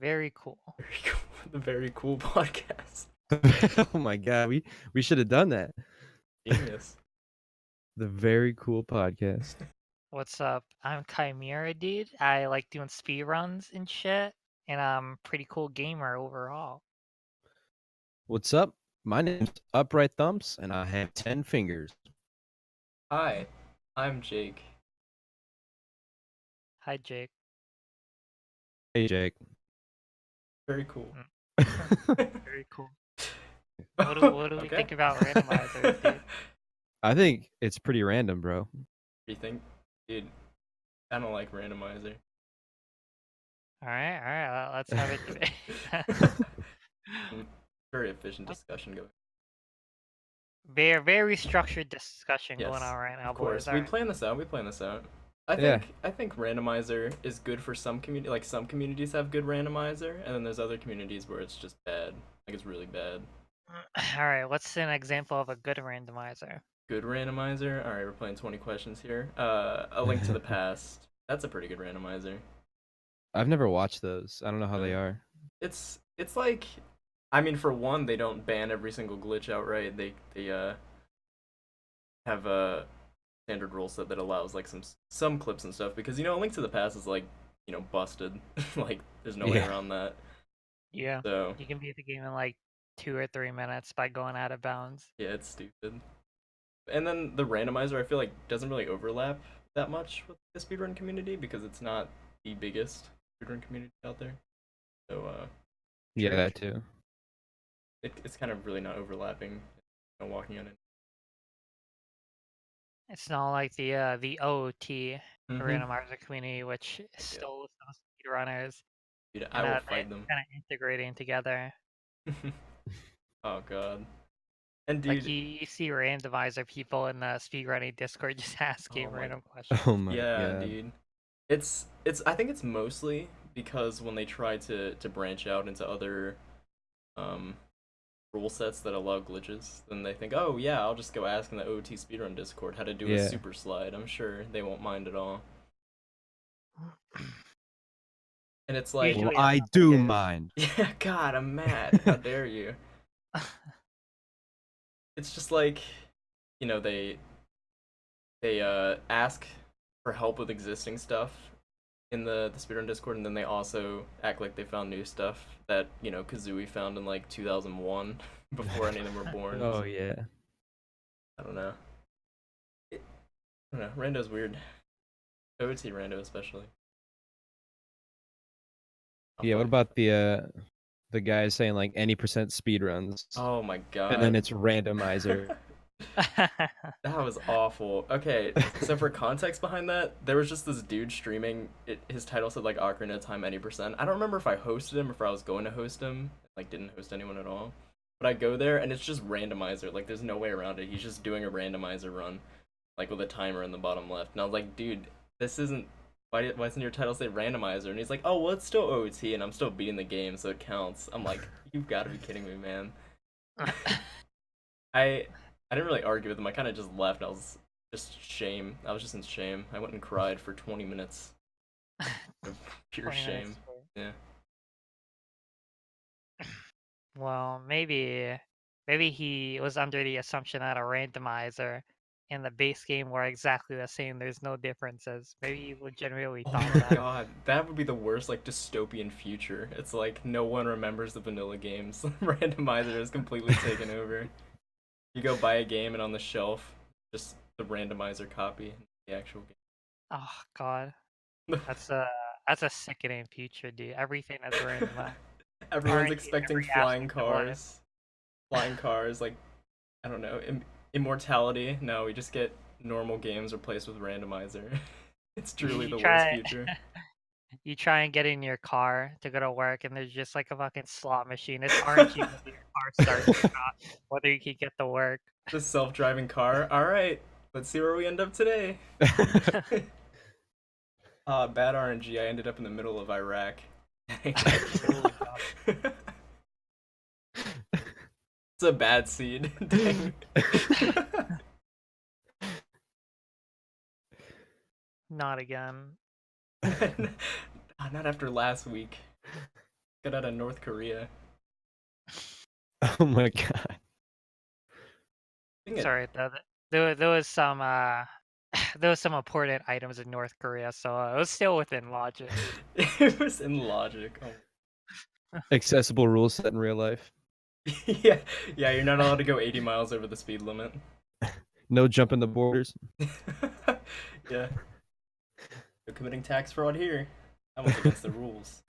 Very cool. Very cool. The Very Cool podcast. Oh my god, we should have done that. Genius. The Very Cool podcast. What's up? I'm Chimera, dude. I like doing speed runs and shit, and I'm a pretty cool gamer overall. What's up? My name's Upright Thumps, and I have 10 fingers. Hi, I'm Jake. Hi, Jake. Hey, Jake. Very cool. Very cool. What do we Okay. think about randomizers, dude? I think it's pretty random, bro. What do you think? Dude, I don't like randomizer. All right. Let's have it today. Very efficient discussion going. Very structured discussion Yes, going on right now, of course. boys. We Alright. plan this out. Yeah. I think randomizer is good for some community. Like some communities have good randomizer, and then there's other communities where it's just bad. Like it's really bad. All right. What's an example of a good randomizer? Good randomizer. All right, we're playing 20 questions here. A Link to the Past. That's a pretty good randomizer. I've never watched those. I don't know how they are. It's like, I mean, for one, they don't ban every single glitch outright. They have a standard rule set that allows like some clips and stuff, because A Link to the Past is like, busted. Like there's no way Yeah. around that. Yeah. So You can beat the game in like 2 or 3 minutes by going out of bounds. yeah, it's stupid. And then the randomizer, I feel like, doesn't really overlap that much with the speedrun community because it's not the biggest speedrun community out there. So Yeah, Sure. that too. it's kind of really not overlapping. Walking on it. It's not like the OOT Mhm. randomizer community, which stole some speedrunners. Dude, I will fight them. Kind of integrating together. Oh god. And Like dude, you see randomizer people in the speedrunning Discord just asking Oh my- random questions. Oh my yeah, god. dude. It's I think it's mostly because when they try to branch out into other rule sets that allow glitches, then they think, oh yeah, I'll just go ask in the OT speedrun Discord how to do a Yeah. super slide. I'm sure they won't mind at all. And it's like, Usually Well, I it's do because- mind. yeah, God, I'm mad. How dare you? It's just like, they ask for help with existing stuff in the speedrun Discord, and then they also act like they found new stuff that Kazooie found in like 2001 before any of them were born. Oh yeah. I don't know. I don't know. Rando's weird. OT Rando especially. Yeah, what about the guys saying like any percent speedruns? Oh my god. And then it's randomizer. That was awful. Okay, so for context behind that, there was just this dude streaming. His title said like Ocarina of Time any percent. I don't remember if I hosted him or if I was going to host him. Like didn't host anyone at all. But I go there and it's just randomizer. Like there's no way around it. He's just doing a randomizer run, like with a timer in the bottom left. And I was like, dude, this isn't. Why doesn't your title say randomizer? And he's like, oh well, it's still OT, and I'm still beating the game, so it counts. I'm like, you've got to be kidding me, man. I didn't really argue with him. I kind of just left. I was just shame. I was just in shame. I went and cried for 20 minutes. Of pure 20 shame. minutes for- Yeah. Well, maybe he was under the assumption that a randomizer and the base game were exactly the same. There's no differences. Maybe he legitimately Oh thought my that. god, that would be the worst like dystopian future. It's like no one remembers the vanilla games. Randomizer is completely taken over. You go buy a game and on the shelf, just the randomizer copy, the actual Oh god, game. that's a sickening future, dude. Everything is randomized. Everyone's RNG, expecting every flying aspect of life. cars. Flying cars, like, I don't know, immortality. No, we just get normal games replaced with randomizer. It's truly the worst future. You try and get in your car to go to work, and there's just like a fucking slot machine. It's RNG whether your car starts or not, whether you can get to work. The self-driving car. All right, let's see where we end up today. Bad RNG. I ended up in the middle of Iraq. It's a bad seed. Dang. Not again. Not after last week. Get out of North Korea. Oh my god. Speaking of- Sorry, there was some there was some important items in North Korea, so it was still within logic. It was in logic. Oh. Accessible rules set in real life. Yeah, you're not allowed to go 80 miles over the speed limit. No jumping the borders. Yeah. You're committing tax fraud here. That was against the rules.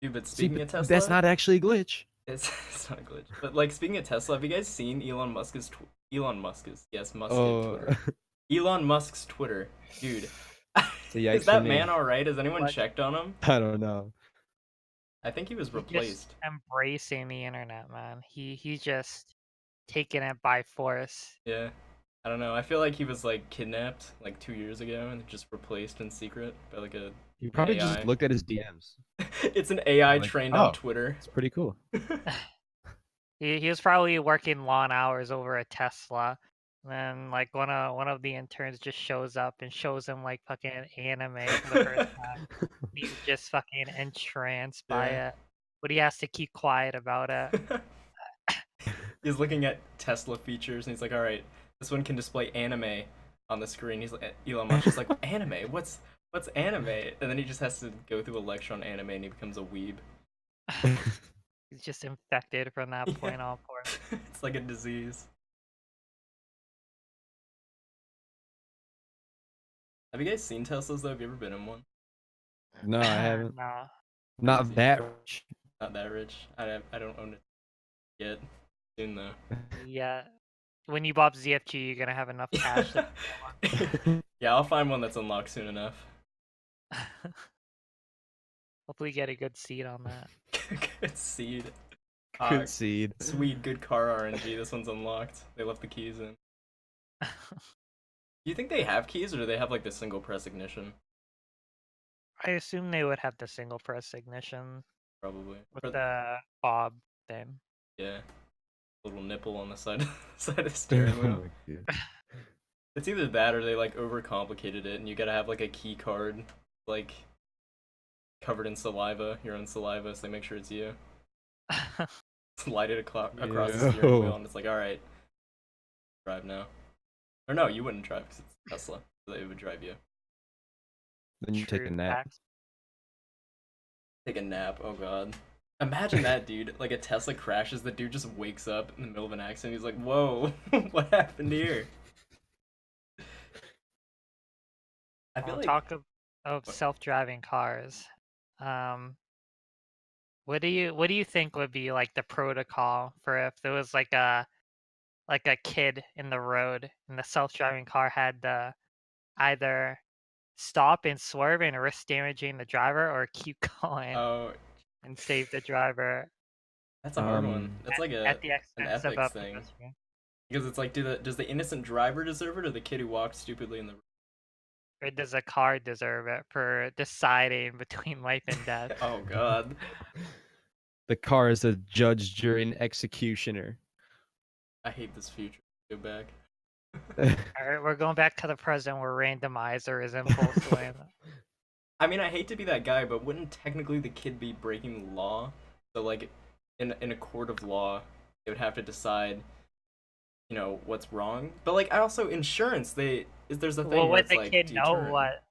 Dude, but See, speaking but of Tesla, that's not actually a glitch. it's not a glitch. But like speaking of Tesla, have you guys seen Elon Musk's yes, Musk Oh, Twitter. Elon Musk's Twitter. Dude. it's a yikes Is for that me. man alright? Has anyone What? checked on him? I don't know. I think he was He's replaced. just embracing the internet, man. He's just taking it by force. Yeah. I don't know. I feel like he was like kidnapped like 2 years ago and just replaced in secret by like a You probably AI. just looked at his DMs. It's an AI Like, trained oh. on Twitter. It's pretty cool. He was probably working long hours over a Tesla. And then like one of the interns just shows up and shows him like fucking anime for the first time. He's just fucking entranced by Yeah. it. But he has to keep quiet about it. He's looking at Tesla features and he's like, all right, this one can display anime on the screen. He's like, Elon Musk's just like, anime? What's anime? And then he just has to go through a lecture on anime and he becomes a weeb. He's just infected from that Yeah. point on forward. It's like a disease. Have you guys seen Teslas though? Have you ever been in one? No, I haven't. No. Not that rich. Not that rich. I don't own it yet. Soon though. Yeah. When you bought ZFG, you're gonna have enough cash to Yeah, I'll find one that's unlocked soon enough. hopefully get a good seat on that. Good seed. Good seed. Sweet, good car RNG. This one's unlocked. They left the keys in. Do you think they have keys or do they have like the single press ignition? I assume they would have the single press ignition Probably. with Or the fob thing. yeah. Little nipple on the side side of the steering wheel. Oh my God. It's either that or they like overcomplicated it and you gotta have like a key card like covered in saliva, your own saliva, so they make sure it's you. Slide it across the steering wheel and it's like, alright, drive now. Or no, you wouldn't drive because it's Tesla, so they would drive you. Then you take a True nap. facts. Take a nap, oh god. Imagine that, dude. Like a Tesla crashes, the dude just wakes up in the middle of an accident. He's like, whoa, what happened here? I feel like Talk of What? self-driving cars. What do you think would be like the protocol for if there was like a kid in the road and the self-driving car had to either stop and swerve and risk damaging the driver or keep going oh, and save the driver that's a hard one. That's like at the an expense of a ethics thing. pedestrian? Because it's like, does the innocent driver deserve it or the kid who walked stupidly in the Or does a car deserve it for deciding between life and death? Oh god. The car is a judge, jury, and executioner. I hate this future. Go back. Alright, we're going back to the present where randomizer is in full swing. I mean, I hate to be that guy, but wouldn't technically the kid be breaking the law? So like, in a court of law, they would have to decide, you know, what's wrong. But like, I also insurance. There's a thing Well, where would it's the like kid know deterrent. what?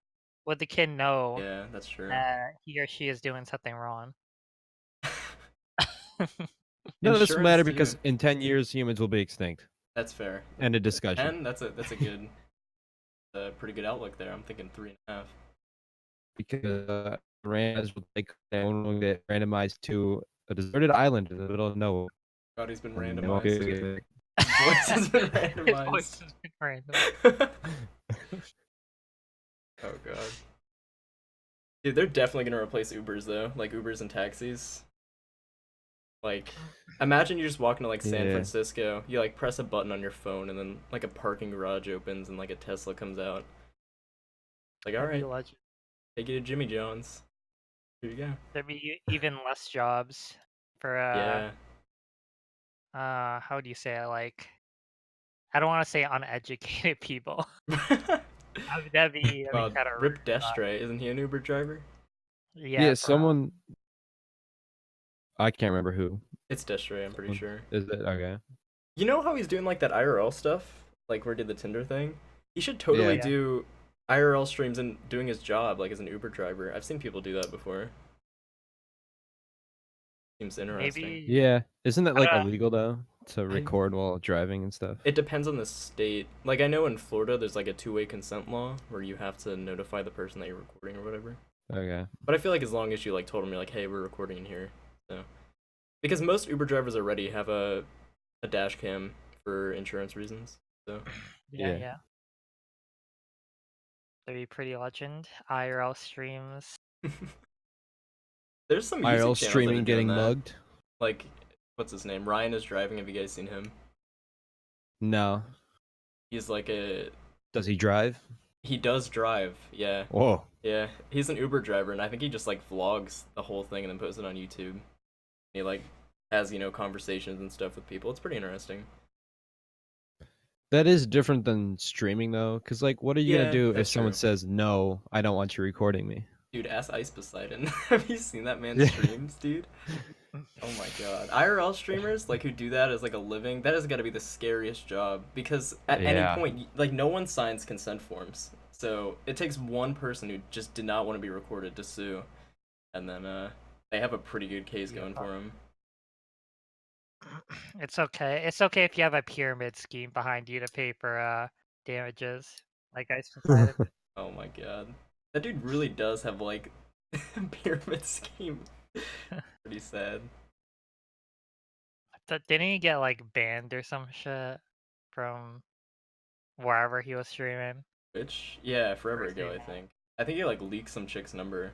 Would the kid know Yeah, that's true. that he or she is doing something wrong? None of this will Insurance matter too. because in 10 years humans will be extinct. That's fair. End of discussion. And that's a good, pretty good outlook there. I'm thinking 3.5. Because randomize will take will get randomized to a deserted island in the middle of nowhere. God, he's been and they won't be able to randomized. get- His voice has been His randomized. voice has been random. Oh god. Dude, they're definitely gonna replace Ubers though, like Ubers and taxis. Like, imagine you just walk into like San Yeah. Francisco, you like press a button on your phone and then like a parking garage opens and like a Tesla comes out. Like, That'd be alright, legend. take you to Jimmy John's. Here you go. There'd be even less jobs for Yeah. how do you say it? Like, I don't want to say uneducated people. That'd be Well, kind of Rip Destre, isn't he an Uber driver? Yeah, bro. someone. I can't remember who. It's Deshtray, I'm pretty sure. Is it okay? You know how he's doing like that IRL stuff? Like where he did the Tinder thing? He should totally Yeah. do IRL streams and doing his job like as an Uber driver. I've seen people do that before. Seems interesting. Maybe. Yeah, isn't that like Uh, illegal though to record while driving and stuff? It depends on the state. Like I know in Florida there's like a two-way consent law where you have to notify the person that you're recording or whatever. Okay. But I feel like as long as you like told them you're like, hey, we're recording in here. So because most Uber drivers already have a dash cam for insurance reasons. So Yeah, Yeah. yeah. That'd be pretty legend. IRL streams. there's some YouTube IRL channels that are streaming doing getting that. mugged? Like what's his name? Ryan is driving. Have you guys seen him? No. He's like a Does he drive? he does drive. Yeah. Whoa. Yeah. He's an Uber driver and I think he just like vlogs the whole thing and then posts it on YouTube. He like has, conversations and stuff with people. It's pretty interesting. That is different than streaming though, because like, what are you Yeah, gonna do if that's someone true. says no? I don't want you recording me. Dude, ask Ice Poseidon. Have you seen that man's Yeah. streams, dude? Oh my god. IRL streamers, like, who do that as, like, a living, that has got to be the scariest job. Because at Yeah. any point, like, no one signs consent forms. So it takes one person who just did not want to be recorded to sue. And then, they have a pretty good case going for them. It's okay. It's okay if you have a pyramid scheme behind you to pay for damages. Like Ice Poseidon. Oh my god. That dude really does have, like, a pyramid scheme. Pretty sad. Didn't he get like banned or some shit from wherever he was streaming? Which, yeah, forever ago, I Crazy. think. I think he, like, leaked some chick's number.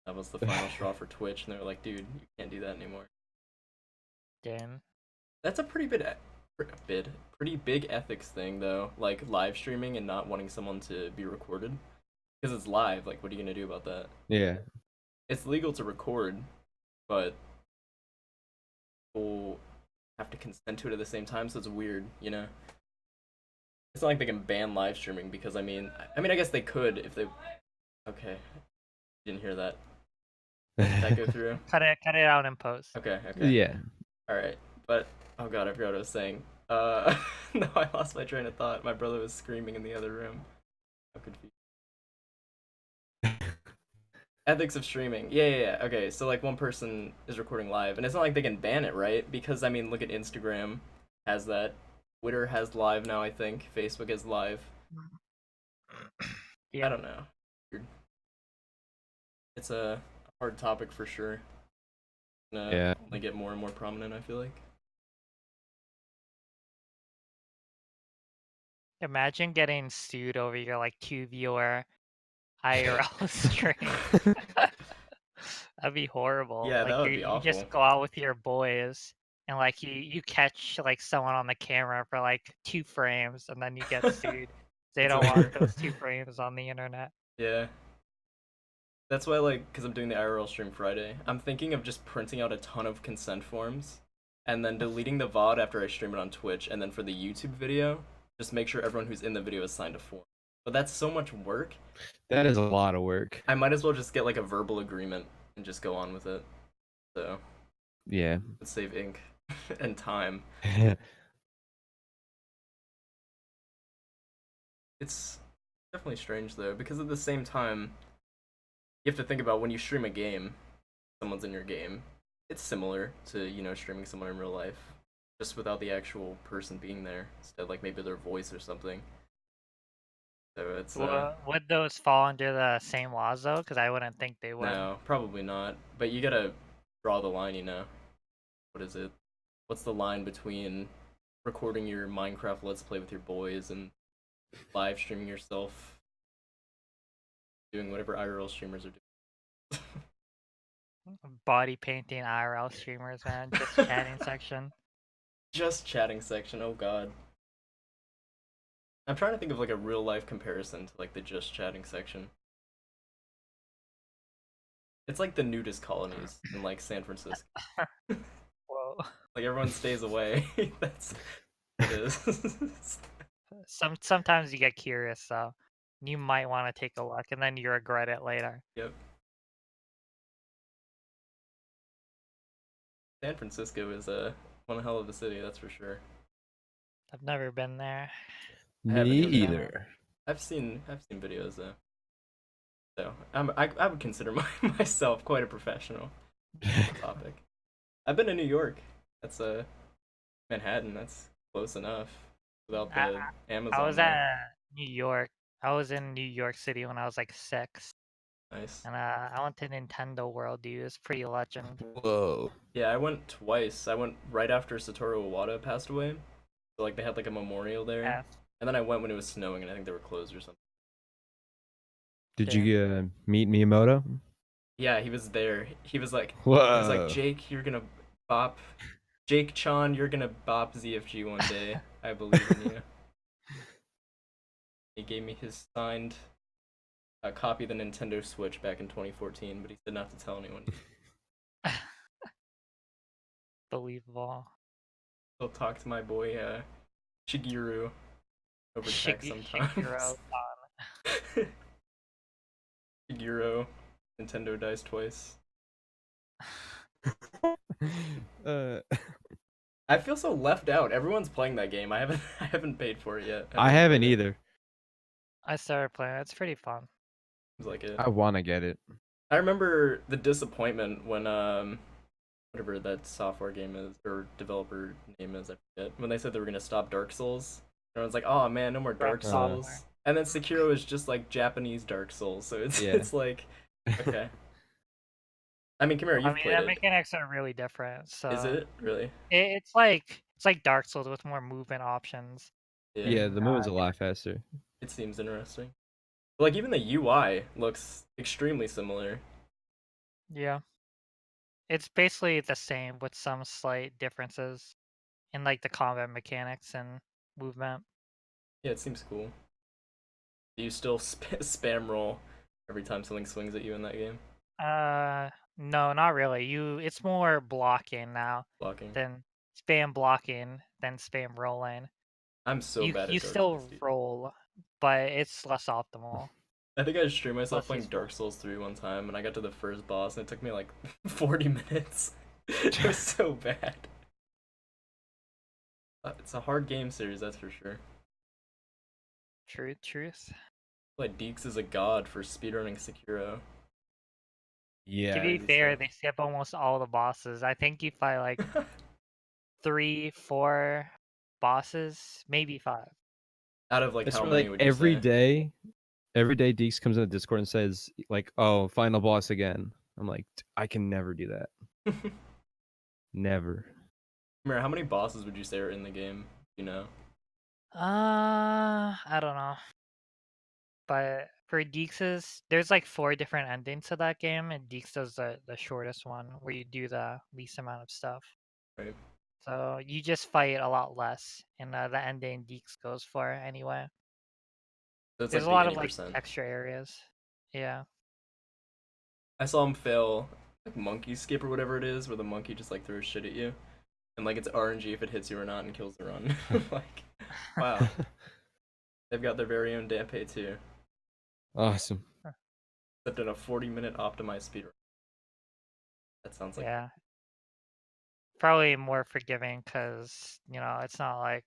That was the final straw for Twitch, and they were like, dude, you can't do that anymore. Damn. That's a pretty big ethics thing, though. Like, live streaming and not wanting someone to be recorded. Because it's live, like, what are you going to do about that? Yeah. It's legal to record, but people have to consent to it at the same time, so it's weird, you know? It's not like they can ban live streaming, because, I mean, I guess they could if they... Okay. Didn't hear that. Did that go through? Cut it out in post. Okay, okay. Yeah. Alright, but... Oh god, I forgot what I was saying. No, I lost my train of thought. My brother was screaming in the other room. How confused. Ethics of streaming. Yeah. Okay, so like one person is recording live, and it's not like they can ban it, right? Because, I mean, look at Instagram has that. Twitter has live now, I think. Facebook has live. Yeah. I don't know. Weird. It's a hard topic for sure. Yeah. Only get more and more prominent, I feel like. Imagine getting sued over your like 2-viewer IRL stream. That'd be horrible. Yeah, like that would be you awful. just go out with your boys and like you catch like someone on the camera for like 2 frames and then you get sued. They It's don't like- want those 2 frames on the internet. Yeah. That's why, like, because I'm doing the IRL stream Friday, I'm thinking of just printing out a ton of consent forms and then deleting the VOD after I stream it on Twitch, and then for the YouTube video, just make sure everyone who's in the video has signed a form. But that's so much work. That is a lot of work. I might as well just get, like, a verbal agreement and just go on with it. So, Yeah. let's save ink and time. It's definitely strange, though, because at the same time, you have to think about when you stream a game, someone's in your game. It's similar to, streaming someone in real life, just without the actual person being there. Instead, like, maybe their voice or something. So it's, Would those fall under the same laws though? Because I wouldn't think they would. no, probably not. But you gotta draw the line, What is it? What's the line between recording your Minecraft Let's Play with your boys and live streaming yourself, doing whatever IRL streamers are doing? Body painting IRL streamers, man. Just chatting section. Just chatting section, oh god. I'm trying to think of like a real life comparison to like the just chatting section. It's like the nudist colonies in like San Francisco. Whoa. Like everyone stays away. That's what it is. Sometimes you get curious though. you might want to take a look, and then you regret it later. Yep. San Francisco is one hell of a city, that's for sure. I've never been there. I Me haven't either. either. I've seen videos though. So I would consider myself quite a professional. Topic. I've been to New York. That's Manhattan. That's close enough without the Amazon. I was at New York. I was in New York City when I was like 6. Nice. And I went to Nintendo World, dude. It was pretty legend. Whoa. Yeah, I went twice. I went right after Satoru Iwata passed away. So like they had like a memorial there. Yeah. And then I went when it was snowing and I think they were closed or something. Did you meet Miyamoto? Yeah, he was there. He was like, Whoa. Jake, you're gonna bop. Jake Chan, you're gonna bop ZFG one day. I believe in you. He gave me his signed copy of the Nintendo Switch back in 2014, but he said not to tell anyone. Believable. He'll talk to my boy Shigeru over text sometimes. Shigeru, Nintendo dies twice. I feel so left out. Everyone's playing that game. I haven't paid for it yet. I haven't either. I started playing it. It's pretty fun. Seems like it. I want to get it. I remember the disappointment when whatever that software game is or developer name is, I forget, when they said they were gonna stop Dark Souls. Everyone's like, oh man, no more Dark Souls. And then Sekiro is just like Japanese Dark Souls, so it's like, okay. I mean, come here, you've played the it. mechanics are really different. So Is it really? It's like Dark Souls with more movement options. Yeah, the move's a lot faster. It seems interesting. But like even the UI looks extremely similar. Yeah. It's basically the same with some slight differences in like the combat mechanics and movement. Yeah, it seems cool. Do you still spam roll every time something swings at you in that game? No, not really. It's more blocking now. Blocking. Than spam blocking than spam rolling. I'm so bad at You Dark still Souls, roll, but it's less optimal. I think I streamed myself Less playing useful. Dark Souls 3 one time, and I got to the first boss, and it took me like 40 minutes. It was so bad. It's a hard game series, that's for sure. Truth. Like Deeks is a god for speedrunning Sekiro. Yeah. To be fair, they skip almost all the bosses. I think you fight like 3, 4 bosses, maybe 5. Out of like It's how like many would you every say? day Deeks comes in the Discord and says like, "Oh, final boss again." I'm like, I can never do that. Never. Mira, how many bosses would you say are in the game? You know? I don't know. But for Deeks', there's like 4 different endings to that game, and Deeks does the shortest one where you do the least amount of stuff. Right. So you just fight a lot less in the ending Deeks goes for anyway. So it's There's like a lot of 80%. like extra areas. Yeah. I saw him fail like monkey skip or whatever it is, where the monkey just like throws shit at you, and like it's RNG if it hits you or not and kills the run. Like, wow, they've got their very own Dampe too. Awesome. Except in a 40-minute optimized speedrun. That sounds like Yeah. Probably more forgiving because, it's not like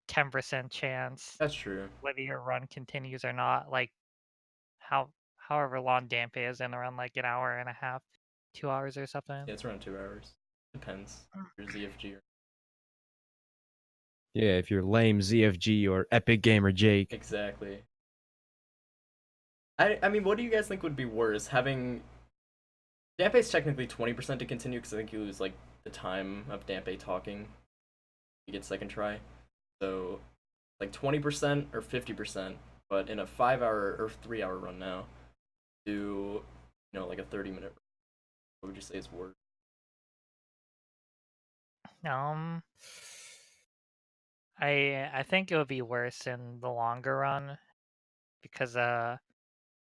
10% chance that's true. whether your run continues or not. Like however long Dampe is in around like an hour and a half, 2 hours or something. Yeah, it's around 2 hours. Depends. If you're ZFG or Yeah, if you're lame ZFG or Epic Gamer Jake. exactly. I mean, what do you guys think would be worse? Having Dampe is technically 20% to continue because I think you lose like the time of Dampe talking. You get second try, so like 20% or 50%. But in a 5-hour or 3-hour run now, do like a 30-minute. What would you say is worse? I think it would be worse in the longer run because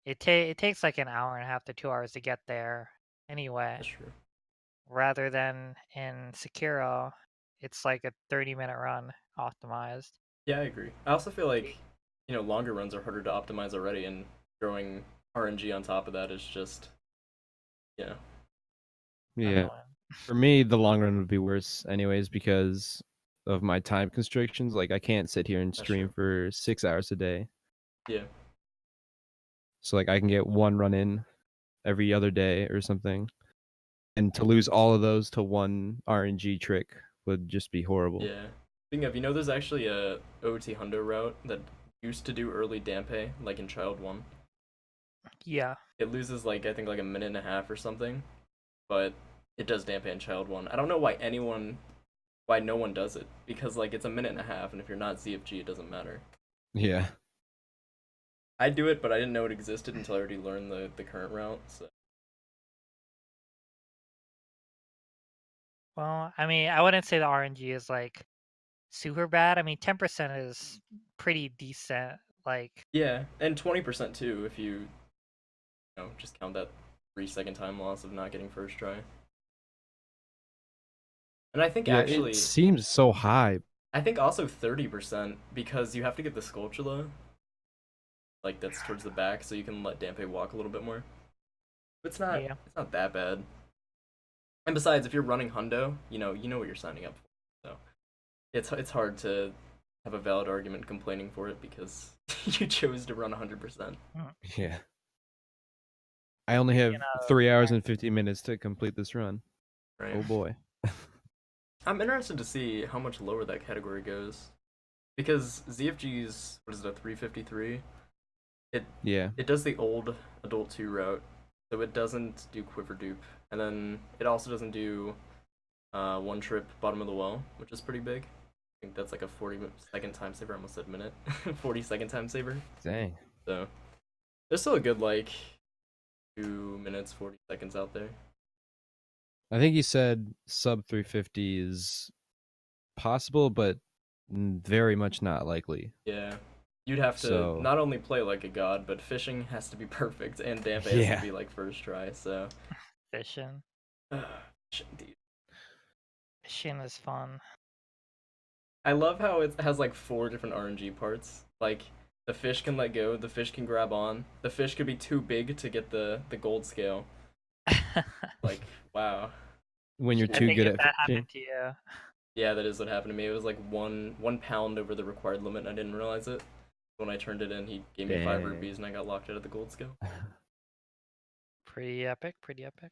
it takes like an hour and a half to 2 hours to get there anyway. That's true. Rather than in Sekiro, it's like a 30-minute run optimized. Yeah, I agree. I also feel like longer runs are harder to optimize already, and throwing RNG on top of that is just, Yeah. annoying. For me, the long run would be worse, anyways, because of my time constrictions. Like, I can't sit here and That's stream for 6 hours a day. yeah. So, like, I can get one run in every other day or something. And to lose all of those to one RNG trick would just be horrible. Yeah. Speaking of, there's actually a OT Hundo route that used to do early Dampe, like in Child 1. Yeah. It loses, like, I think, like a minute and a half or something, but it does Dampe in Child 1. I don't know why no one does it, because, like, it's a minute and a half, and if you're not ZFG, it doesn't matter. Yeah. I do it, but I didn't know it existed until I already learned the current route, so. Well, I mean, I wouldn't say the RNG is like super bad. I mean, 10% is pretty decent. Like, Yeah, and 20% too, if you just count that 3-second time loss of not getting first try. And I think actually, it seems so high. I think also 30% because you have to get the Skulltula, like that's towards the back, so you can let Dampe walk a little bit more. It's not that bad. And besides, if you're running Hundo, you know what you're signing up for. So it's hard to have a valid argument complaining for it because you chose to run 100%. Yeah. I only have 3 hours and 50 minutes to complete this run. Right. Oh boy. I'm interested to see how much lower that category goes. Because ZFG's, what is it, a 353? It does the old Adult 2 route, so it doesn't do Quiver Dupe. And then it also doesn't do one trip bottom of the well, which is pretty big. I think that's like a 40-second time saver, I almost said minute. 40-second time saver. Dang. So there's still a good, like, 2 minutes, 40 seconds out there. I think you said sub 350 is possible, but very much not likely. Yeah. You'd have to not only play like a god, but fishing has to be perfect, and Dampe has to be like first try, so. Fishing. Dude. Fishing is fun. I love how it has like 4 different RNG parts. Like, the fish can let go, the fish can grab on, the fish could be too big to get the gold scale. Like, wow. When you're too good at that happened to you. Yeah, that is what happened to me. It was like 1 pound over the required limit, and I didn't realize it. When I turned it in, he gave me 5 rupees, and I got locked out of the gold scale. Pretty epic, pretty epic.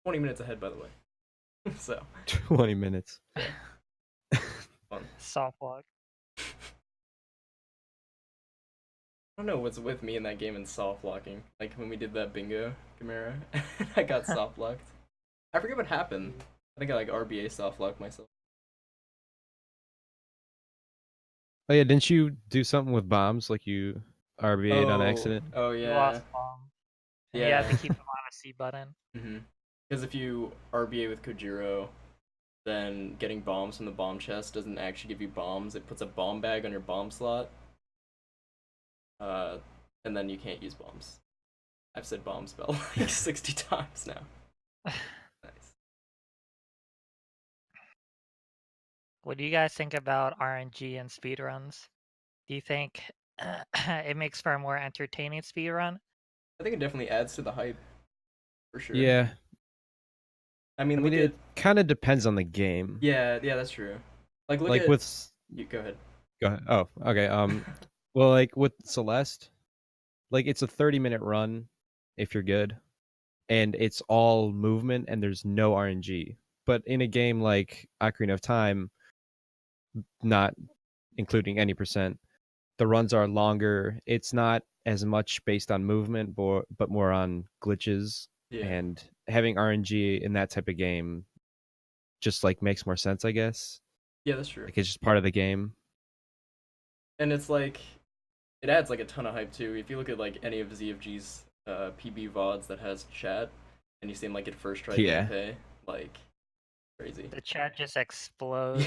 20 minutes ahead, by the way. So. 20 minutes. Yeah. Fun. Soft lock. I don't know what's with me in that game and soft locking. Like when we did that bingo, Chimera, I got soft locked. I forget what happened. I think I like RBA soft locked myself. Oh yeah, didn't you do something with bombs like you RBA'd on accident? Oh yeah. You lost bomb. Yeah. You have to keep them on a C button. Because if you RBA with Kojiro, then getting bombs from the bomb chest doesn't actually give you bombs. It puts a bomb bag on your bomb slot. And then you can't use bombs. I've said bomb spell like 60 times now. Nice. What do you guys think about RNG and speedruns? Do you think it makes for a more entertaining speedrun? I think it definitely adds to the hype. For sure. Yeah. I mean it kind of depends on the game. Yeah, that's true. Like look at with you go ahead. Go ahead. Oh, okay. Well, like with Celeste, like it's a 30-minute run if you're good, and it's all movement and there's no RNG. But in a game like Ocarina of Time, not including any percent, the runs are longer. It's not as much based on movement, but more on glitches. Yeah. And having RNG in that type of game just like makes more sense, I guess. Yeah, that's true. Like it's just part of the game. And it's like it adds like a ton of hype too. If you look at like any of ZFG's PB VODs that has chat, and you see him like at first try gameplay, like crazy. The chat just explodes.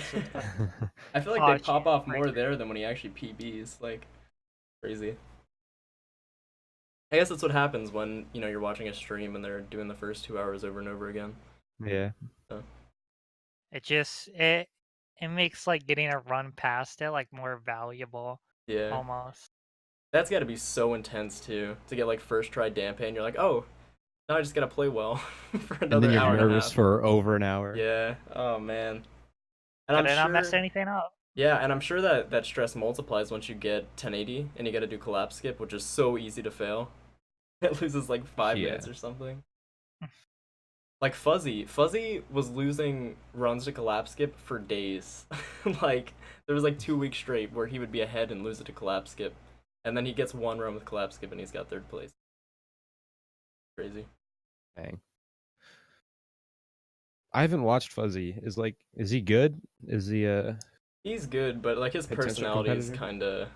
I feel like they pop off more there than when he actually PBs. Like crazy. I guess that's what happens when you're watching a stream and they're doing the first 2 hours over and over again. Yeah. So. It makes like getting a run past it like more valuable. Yeah. Almost. That's got to be so intense too, to get like first try Dampan. You're like, oh, now I just gotta play well for And another then you're hour and a nervous half. for over an hour. Yeah. Oh man. And I'm Gotta not mess sure. anything up. Yeah, and I'm sure that that stress multiplies once you get 1080 and you got to do collapse skip, which is so easy to fail. It loses like 5 minutes Yeah. or something. Like Fuzzy was losing runs to collapse skip for days. Like there was like 2 weeks straight where he would be ahead and lose it to collapse skip, and then he gets one run with collapse skip and he's got third place. Crazy. Dang. I haven't watched Fuzzy. Is he good? Is he He's good, but like his Potential personality is competitor?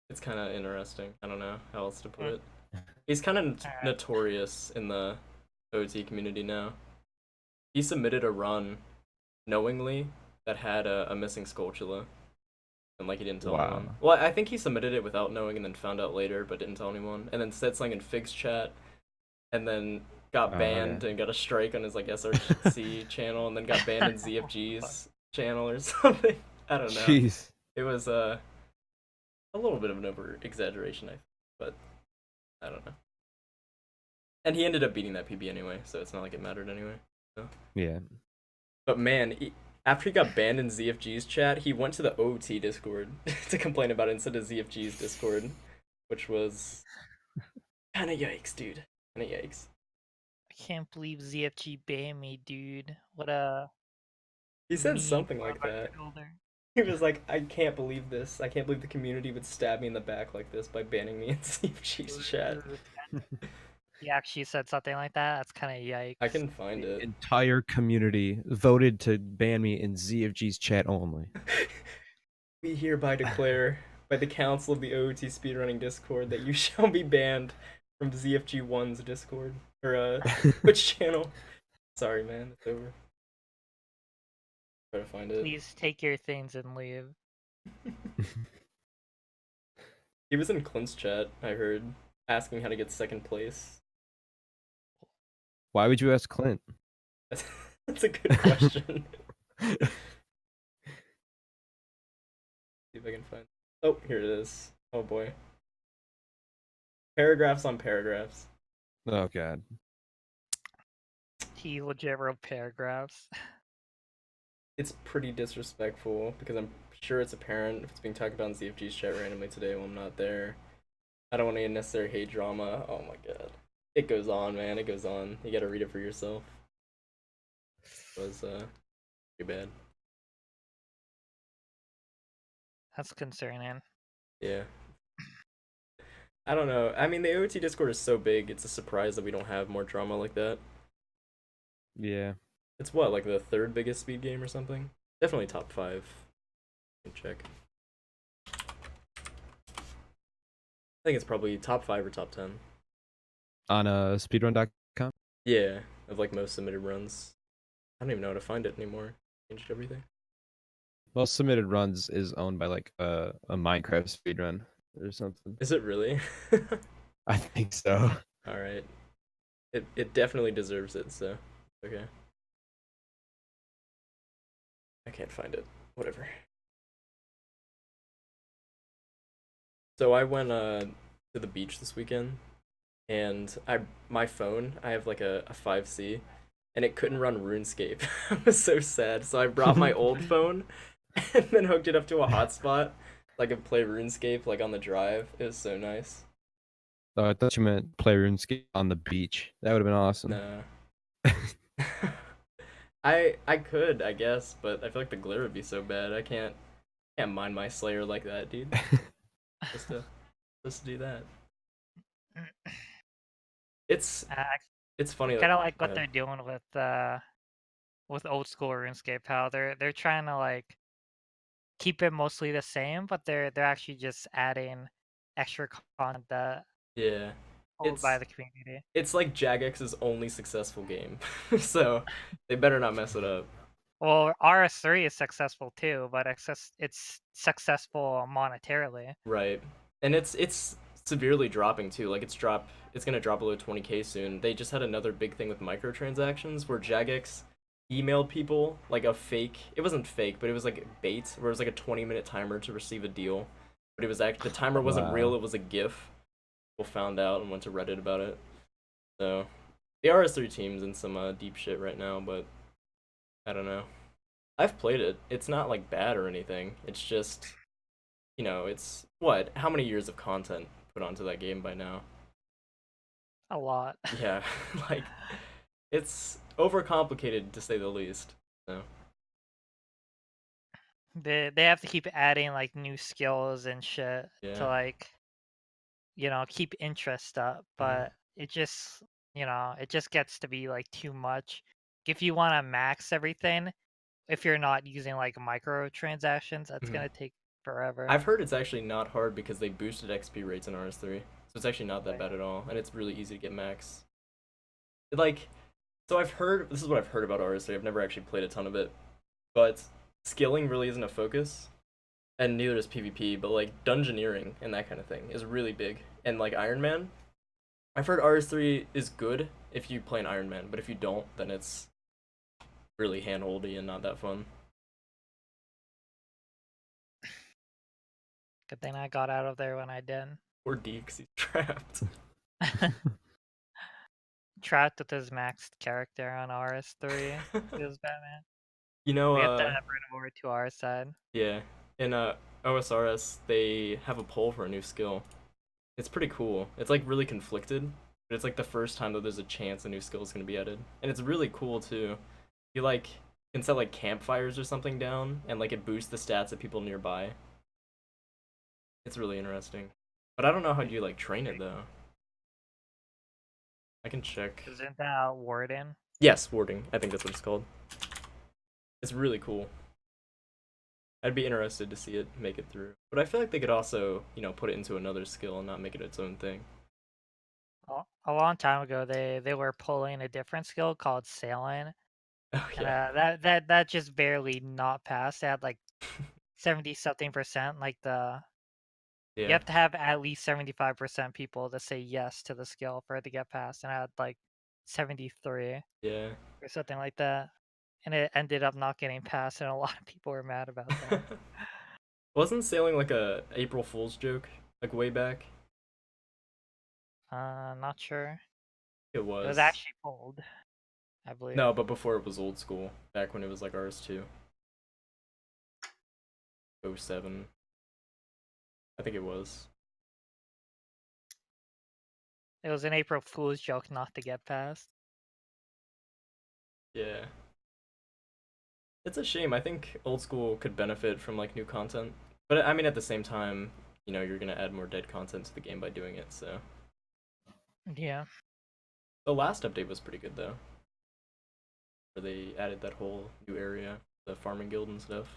it's kind of interesting. I don't know how else to put it. He's kind of notorious in the OT community now. He submitted a run knowingly that had a missing Skulltula, and like he didn't tell Wow. anyone. Well, I think he submitted it without knowing and then found out later, but didn't tell anyone. And then said something in Fig's chat, and then got Oh, banned yeah. and got a strike on his like SRC channel, and then got banned in ZFG's channel or something. I don't know. Jeez. It was a little bit of an over exaggeration, I think, but I don't know. And he ended up beating that PB anyway, so it's not like it mattered anyway. Yeah. But man, after he got banned in ZFG's chat, he went to the OT Discord to complain about it instead of ZFG's Discord, which was kind of yikes, dude. Kind of yikes. I can't believe ZFG banned me, dude. What a He said mean something like that. builder. He was like, I can't believe this. I can't believe the community would stab me in the back like this by banning me in ZFG's chat. He actually said something like that. That's kind of yikes. I can find The it. entire community voted to ban me in ZFG's chat only. We hereby declare by the council of the OOT speedrunning Discord that you shall be banned from ZFG1's Discord or Twitch channel. Sorry, man, it's over. Try to find it. Please take your things and leave. He was in Clint's chat, I heard, asking how to get second place. Why would you ask Clint? That's a good question. See if I can find. Oh, here it is. Oh boy. Paragraphs on paragraphs. Oh god. He legit wrote paragraphs. It's pretty disrespectful because I'm sure it's apparent if it's being talked about in ZFG's chat randomly today while I'm not there. I don't want any unnecessary hate drama. Oh my god. It goes on, man. It goes on. You gotta read it for yourself. It was pretty bad. That's concerning. Yeah. I don't know. I mean, the OT Discord is so big, it's a surprise that we don't have more drama like that. Yeah. It's what, like the third biggest speed game or something? Definitely top 5. You can check. I think it's probably top 5 or top 10. On speedrun.com? Yeah, of like most submitted runs. I don't even know how to find it anymore. Changed everything. Well, Submitted Runs is owned by like a Minecraft speedrun or something. Is it really? I think so. Alright. It definitely deserves it, so okay. I can't find it. Whatever. So I went to the beach this weekend, and my phone, I have like a 5C, and it couldn't run RuneScape. I was so sad. So I brought my old phone and then hooked it up to a hotspot, like I could play RuneScape like on the drive. It was so nice. Oh, I thought you meant play RuneScape on the beach. That would have been awesome. No. I could, I guess, but I feel like the glare would be so bad. I can't mine my Slayer like that, dude. Just to do that. It's funny. Kind of like go what ahead. they're doing with old school RuneScape. How they're trying to like keep it mostly the same, but they're actually just adding extra content that Yeah. owned by the community. It's like Jagex's only successful game, so they better not mess it up. Well, RS3 is successful too, but it's successful monetarily. Right, and it's severely dropping too. Like it's gonna drop below 20K soon. They just had another big thing with microtransactions where Jagex emailed people like a fake. It wasn't fake, but it was like bait, where it was like a 20-minute timer to receive a deal. but it was actually the timer wasn't real. Wow. It was a GIF. People found out and went to Reddit about it. So the RS3 team's in some deep shit right now, but I don't know. I've played it. It's not like bad or anything. It's just, it's what? How many years of content put onto that game by now? A lot. Yeah, like it's overcomplicated to say the least. So They have to keep adding like new skills and shit to yeah, like keep interest up, but it just it just gets to be like too much. If you want to max everything, if you're not using like microtransactions, that's Mhm. gonna take forever. I've heard it's actually not hard because they boosted XP rates in RS3, so it's actually not that bad at all, and it's really easy to get max. Like, so I've heard, this is what I've heard about RS3. I've never actually played a ton of it, but skilling really isn't a focus, and neither is PvP. But like dungeoneering and that kind of thing is really big, and like Iron Man. I've heard RS3 is good if you play an Iron Man, but if you don't, then it's really handholdy and not that fun. Good thing I got out of there when I did. Or D, because he's trapped. Trapped with his maxed character on RS3. It was Batman. You know, We have to bring him over to our side. yeah, in OSRS they have a poll for a new skill. It's pretty cool. It's like really conflicted, but it's like the first time that there's a chance a new skill is gonna be added, and it's really cool too. You like can set like campfires or something down, and like it boosts the stats of people nearby. It's really interesting, but I don't know how you like train it though. I can check. Isn't that Warden? Yes, warding. I think that's what it's called. It's really cool. I'd be interested to see it make it through. But I feel like they could also, put it into another skill and not make it its own thing. A long time ago, they were pulling a different skill called sailing, Oh and yeah. that just barely not passed. It had like 70-something%. Like you Yeah. have to have at least 75% people to say yes to the skill for it to get passed, and I had like 73 Yeah. or something like that, and it ended up not getting passed, and a lot of people were mad about that. Wasn't sailing like a April Fool's joke, like way back? Not sure. It It was was. actually pulled, I believe. No, but before it was old school, back when it was like RS2. 07. I think it was. It was an April Fool's joke not to get passed. Yeah. It's a shame. I think old school could benefit from like new content. But I mean at the same time, you're gonna add more dead content to the game by doing it, so. Yeah. The last update was pretty good though. Where they added that whole new area, the farming guild and stuff.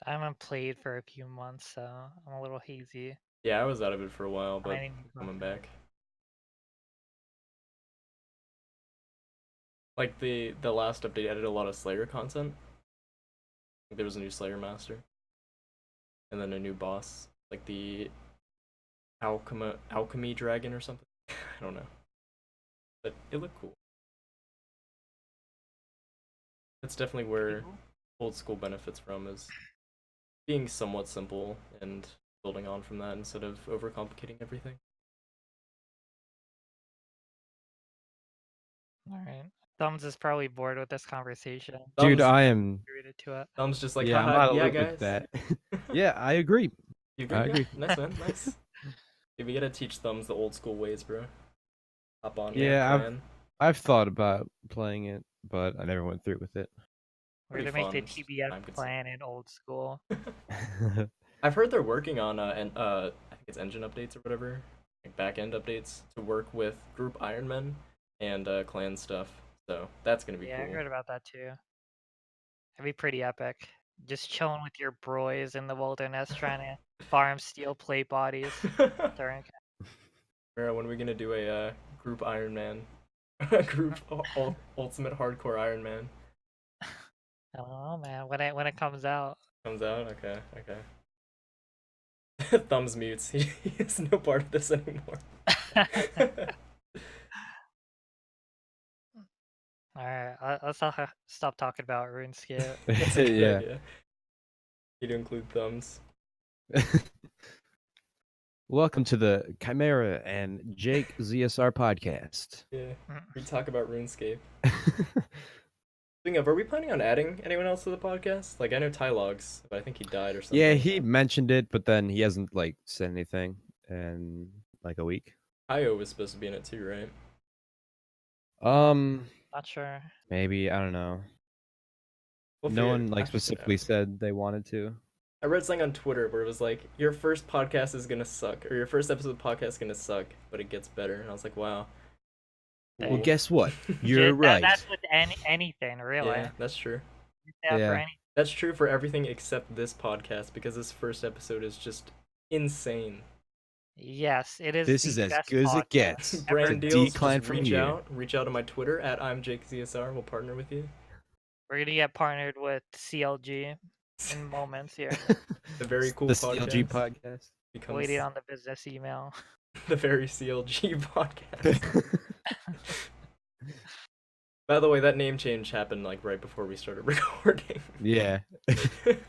I haven't played for a few months, so I'm a little hazy. Yeah, I was out of it for a while, but I need to go coming back. back. Like the last update added a lot of Slayer content. Like, there was a new Slayer master, and then a new boss, like the alchemy dragon or something. I don't know, but it looked cool. That's definitely where old school benefits from, is being somewhat simple and building on from that instead of overcomplicating everything. Alright. Thumbs is probably bored with this conversation. Dude, Thumbs, I am. Contributed to it. Thumbs just like, Yeah, I'm haha, out of yeah, loop guys. with that. Yeah, I agree. You agree? I Yeah, agree. nice, man. Nice. If you gotta teach Thumbs the old school ways, bro. Hop on, Yeah, man. I've thought about playing it, but I never went through with it. We're Pretty gonna make the fun, just TBS time-consuming. plan in old school. I've heard they're working on I think it's engine updates or whatever, like back end updates to work with Group Iron Men and clan stuff. So that's gonna be Yeah, I cool. heard about that too. It'd be pretty epic. Just chilling with your broys in the wilderness, trying to farm steel plate bodies during. When are we gonna do a Group Iron Man, group ultimate hardcore Iron Man? I don't know, man. When it comes out. Comes out, okay. Thumbs mutes. He is no part of this anymore. Alright, let's stop talking about RuneScape. That's a good Yeah. idea. You to include Thumbs. Welcome to the Chimera and Jake ZSR podcast. Yeah, we talk about RuneScape. Speaking of, are we planning on adding anyone else to the podcast? Like, I know Ty Logs, but I think he died or something. Yeah, he mentioned it, but then he hasn't like said anything in like a week. Io was supposed to be in it too, right? Not sure. Maybe, I don't know. We'll No figure- one I'll like figure it specifically out. said they wanted to. I read something on Twitter where it was like, your first podcast is gonna suck, or your first episode of the podcast is gonna suck, but it gets better. And I was like, wow. Well, Cool. guess what? You're right. That's with anything, really. Yeah, that's true. Yeah, for Yeah. any- That's true for everything except this podcast, because this first episode is just insane. Yes, it is. This the is as best good as it podcast gets. ever. Brand a deals, decline just from reach here. out. Reach out on my Twitter at I'm Jake ZSR. We'll partner with you. We're gonna get partnered with CLG in moments here. The very cool the podcast CLG podcast. becomes Waiting on the business email. the very CLG podcast. By the way, that name change happened like right before we started recording. Yeah.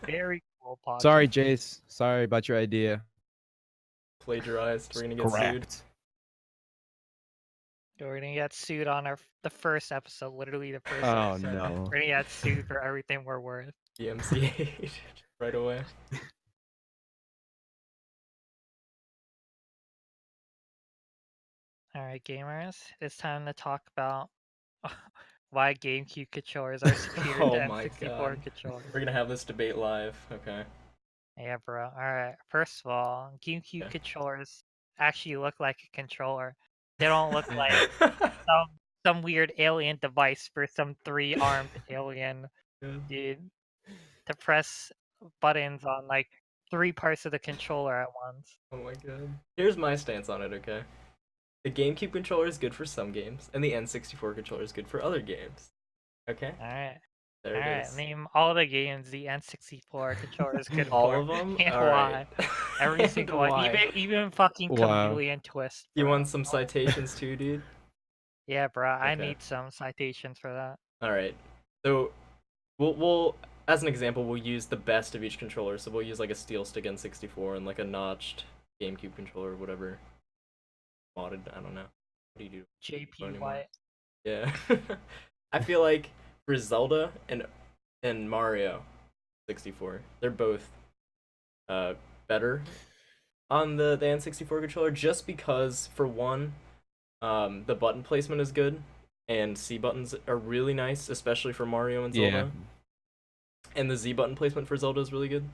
Very cool podcast. Sorry, Jace. Sorry about your idea. Plagiarized. We're gonna get sued. Scrapped. We're gonna get sued on the first episode, literally the first Oh episode. no. We're gonna get sued for everything we're worth. DMCA right away. Alright, gamers, it's time to talk about why GameCube controllers are superior Oh to my N64 God. controllers. We're gonna have this debate live. Okay. Yeah, bro. Alright, first of all, GameCube Yeah. controllers actually look like a controller. They don't look like some weird alien device for some 3-armed alien dude to press buttons on like 3 parts of the controller at once. Oh my God. Here's my stance on it, okay? The GameCube controller is good for some games, and the N64 controller is good for other games. Okay? Alright. There it Alright, is. name all the games the N64 controller is good All for. of them? And Alright. why? Every And single one. why? Even fucking Wow. Chameleon Twist. You bro. want some citations too, dude? Yeah, bro. I Okay. need some citations for that. Alright. So, we'll as an example, we'll use the best of each controller. So we'll use like a Steel Stick N64 and like a notched GameCube controller or whatever. Modded, I don't know. What do you do? JP anymore. White. Yeah. I feel like for Zelda and Mario 64, they're both better on the N64 controller, just because for one, the button placement is good and C buttons are really nice, especially for Mario and Zelda. Yeah. And the Z button placement for Zelda is really good.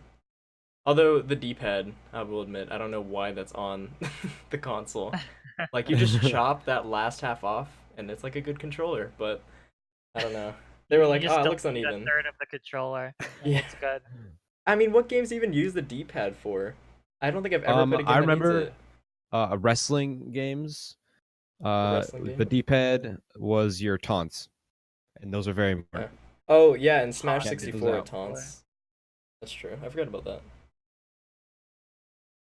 Although the D-pad, I will admit, I don't know why that's on the console. Like, you just chop that last half off, and it's like a good controller, but I don't know. They were You like, just oh, it don't looks need uneven. A third of the controller. and Yeah. It's good. I mean, what games even use the D-pad for? I don't think I've ever played a game I that remember needs it. wrestling games. wrestling The game? D-pad was your taunts, and those are very important. Oh, yeah, and Smash Yeah, it was 64 out. taunts. That's true. I forgot about that.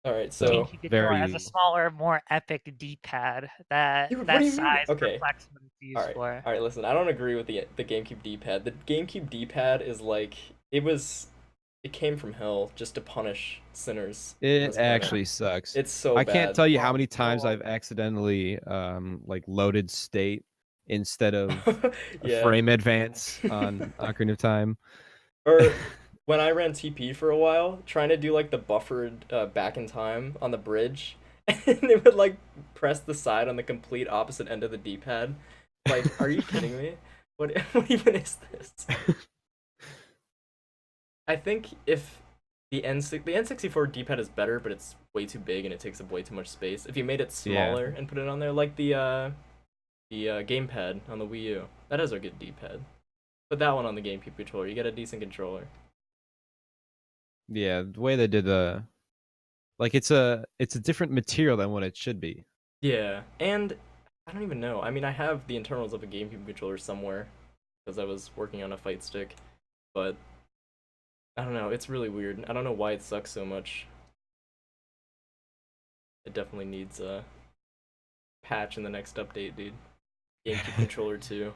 Alright, So- so... GameCube controller has very- a smaller, more epic D-pad that Dude, what that do you mean? size Okay. for flexibility is used Alright, for. alright, listen, I don't agree with the GameCube D-pad. The GameCube D-pad is like... It came from hell just to punish sinners. on It this planet. actually sucks. It's so I bad. can't tell you how many Oh, times no. I've accidentally like loaded state instead of Yeah. frame advance on Ocarina of Time. Or when I ran TP for a while, trying to do like the buffered back in time on the bridge, and it would like press the side on the complete opposite end of the D-pad. Like, are you kidding me? What even is this? I think if the N64 D-pad is better, but it's way too big and it takes up way too much space. If you made it Yeah. smaller and put it on there, like the gamepad on the Wii U, that has a good D-pad. Put that one on the GameCube controller, you get a decent controller. Yeah, the way they did the like it's a different material than what it should be. Yeah, and I don't even know. I mean, I have the internals of a GameCube controller somewhere because I was working on a fight stick, but I don't know. It's really weird. I don't know why it sucks so much. It definitely needs a patch in the next update, dude. GameCube controller 2.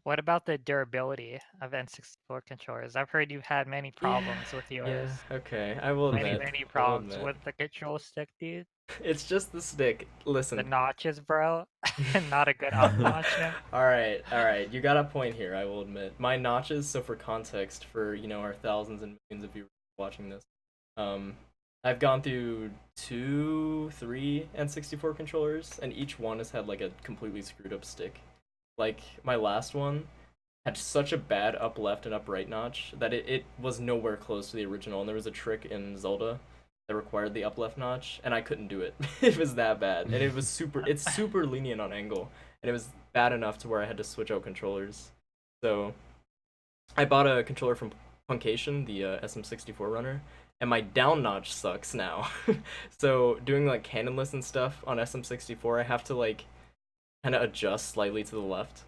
What about the durability of N64 controllers? I've heard you've had many problems with Yeah, yours. okay, I will admit. Many I will problems admit. with the control stick, dude. It's just the stick. The Listen. notches, bro. Not a good up notch. Alright, you got a point here, I will admit. My notches, so for context, for, our thousands and millions of viewers watching this, I've gone through 2, 3 N64 controllers, and each one has had, like, a completely screwed up stick. Like, my last one had such a bad up left and up right notch that it was nowhere close to the original, and there was a trick in Zelda that required the up left notch, and I couldn't do it. It was that bad, and it's super lenient on angle, and it was bad enough to where I had to switch out controllers. So I bought a controller from Puncation, the SM64 runner, and my down notch sucks now. So doing like cannonless and stuff on SM64, I have to like kind of adjust slightly to the left,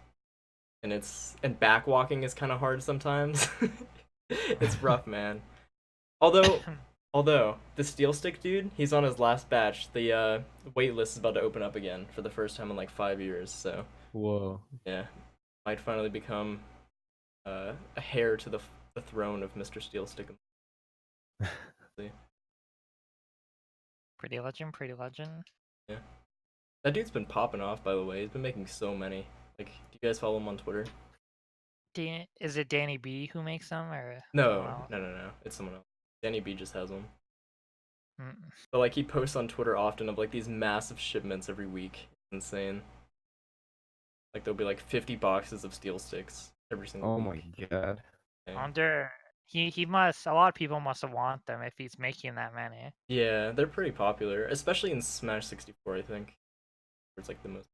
and back walking is kind of hard sometimes. It's rough, man. Although the steel stick dude, he's on his last batch. The wait list is about to open up again for the first time in like 5 years. So Whoa. yeah, might finally become a heir to the throne of Mr. Steel Stick. Pretty legend, pretty legend. Yeah, that dude's been popping off. By the way, he's been making so many. Like, do you guys follow him on Twitter? Is it Danny B who makes them, or No. It's someone else. Danny B just has them. Mm. But like he posts on Twitter often of like these massive shipments every week. It's insane. Like there'll be like 50 boxes of steel sticks every single week. Oh my god. I wonder, he must, a lot of people must want them if he's making that many. Yeah, they're pretty popular, especially in Smash 64, I think. It's like the most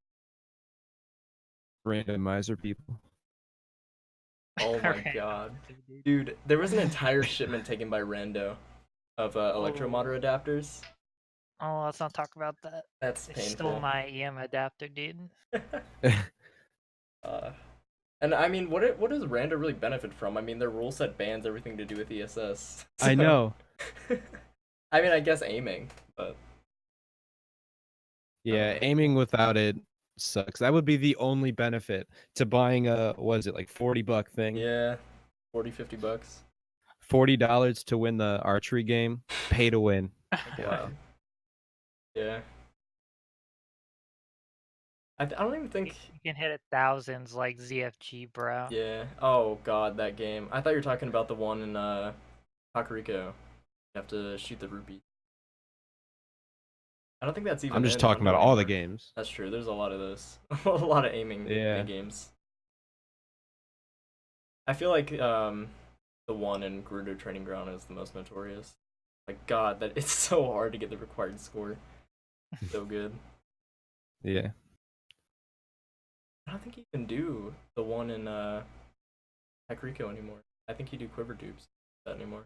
Randomizer people. Oh my god. Dude, there was an entire shipment taken by Rando of Electro Motor adapters. Oh, let's not talk about that. That's They painful. stole my EM adapter, dude. And I mean, what does Rando really benefit from? I mean, their rule set bans everything to do with ESS. So... I know. I mean, I guess aiming, but yeah, aiming without it sucks. That would be the only benefit to buying a, what is it, like $40 thing? Yeah, 40, $50. $40 to win the archery game. Pay to win. Wow. Yeah. I don't even think you can hit it thousands like ZFG, bro. Yeah. Oh god, that game. I thought you were talking about the one in Kakariko. You have to shoot the rupee. I don't think that's even. I'm just in talking about Unreal all the anymore. games. That's true. There's a lot of those. A lot of aiming games. I feel like the one in Gerudo Training Ground is the most notorious. Like god, that it's so hard to get the required score. So good. Yeah. I don't think you can do the one in Kakariko anymore. I think you do quiver dupes that anymore.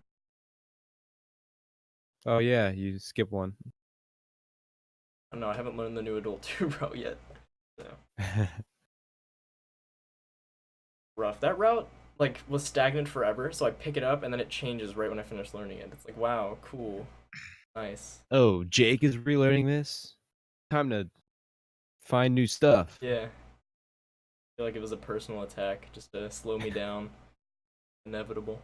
Oh yeah, you skip one. I don't know, I haven't learned the new Adult 2 route yet. So. Rough. That route like was stagnant forever, so I pick it up and then it changes right when I finish learning it. It's like, wow, cool. Nice. Oh, Jake is relearning this? Time to find new stuff. Yeah. I feel like it was a personal attack just to slow me down. Inevitable.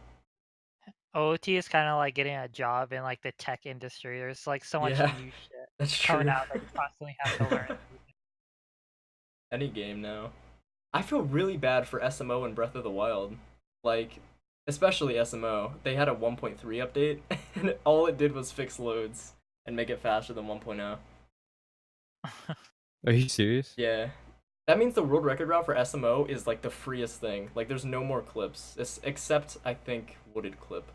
OT is kind of like getting a job in like the tech industry. There's like so much new shit That's coming true. out that you constantly have to learn. Any game now. I feel really bad for SMO and Breath of the Wild. Like, especially SMO. They had a 1.3 update, and all it did was fix loads and make it faster than 1.0. Are you serious? Yeah. That means the world record route for SMO is like the freest thing. Like, there's no more clips. Except, I think, Wooded Clip.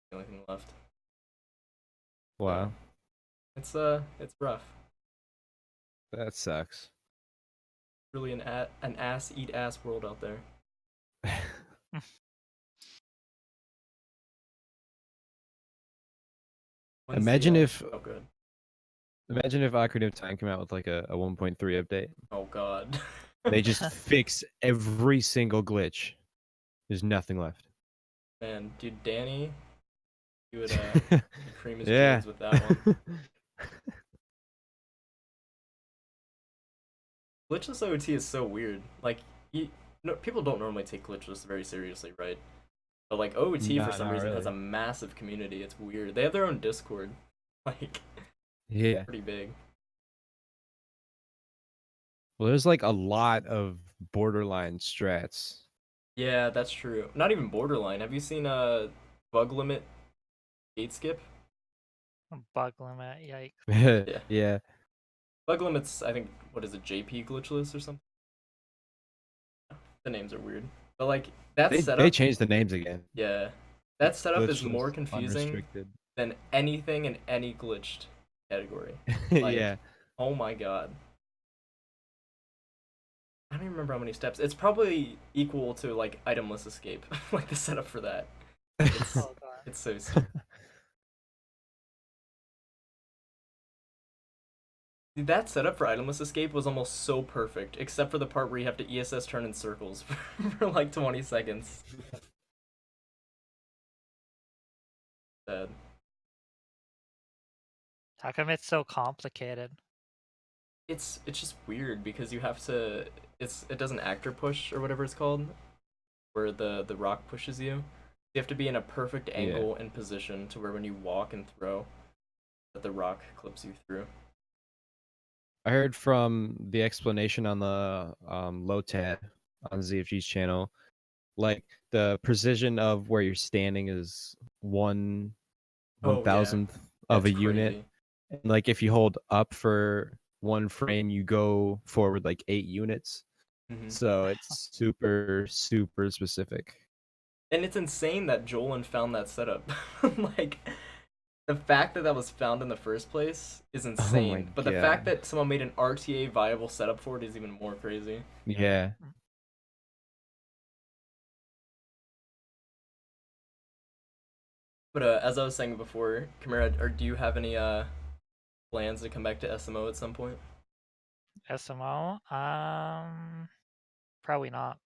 The only thing left. Wow. It's rough. That sucks. Really an ass eat ass world out there. Imagine if oh good. Imagine if Ocarina of Time came out with like a 1.3 update. Oh god. They just fix every single glitch. There's nothing left. Man, dude, Danny, you would cream his Yeah. jeans with that one. Glitchless OT is so weird. Like, No, people don't normally take glitchless very seriously, right? But like OOT for Nah, some not reason has really. a massive community. It's weird. They have their own Discord, like Yeah. pretty big. Well, there's like a lot of borderline strats. Yeah, that's true. Not even borderline. Have you seen bug limit gate skip? Bug limit, yikes. Yeah. Yeah. Bug limit's I think what is it, JP glitchless or something? The names are weird. But like that They setup, changed the names again. yeah. That setup is Glitchless, more confusing unrestricted. than anything in any glitched category. Like, Yeah. oh my god. I don't even remember how many steps. It's probably equal to like itemless escape, like the setup for that. It's Oh god. it's so stupid. That setup for itemless escape was almost so perfect, except for the part where you have to ESS turn in circles for like 20 seconds. Sad. How come it's so complicated? It's just weird because you have to it does an actor push or whatever it's called, where the rock pushes you. You have to be in a perfect Yeah. angle and position to where when you walk and throw, that the rock clips you through. I heard from the explanation on the Lotad on ZFG's channel, like the precision of where you're standing is one Oh, yeah. 1,000th of That's a unit. crazy. And like if you hold up for one frame, you go forward like 8 units. Mhm. So it's super specific. And it's insane that Jolan found that setup. Like, the fact that that was found in the first place is insane. But the fact God. that someone made an RTA viable setup for it is even more crazy. Yeah. But as I was saying before, Chimera, or do you have any plans to come back to SMO at some point? SMO? Probably not.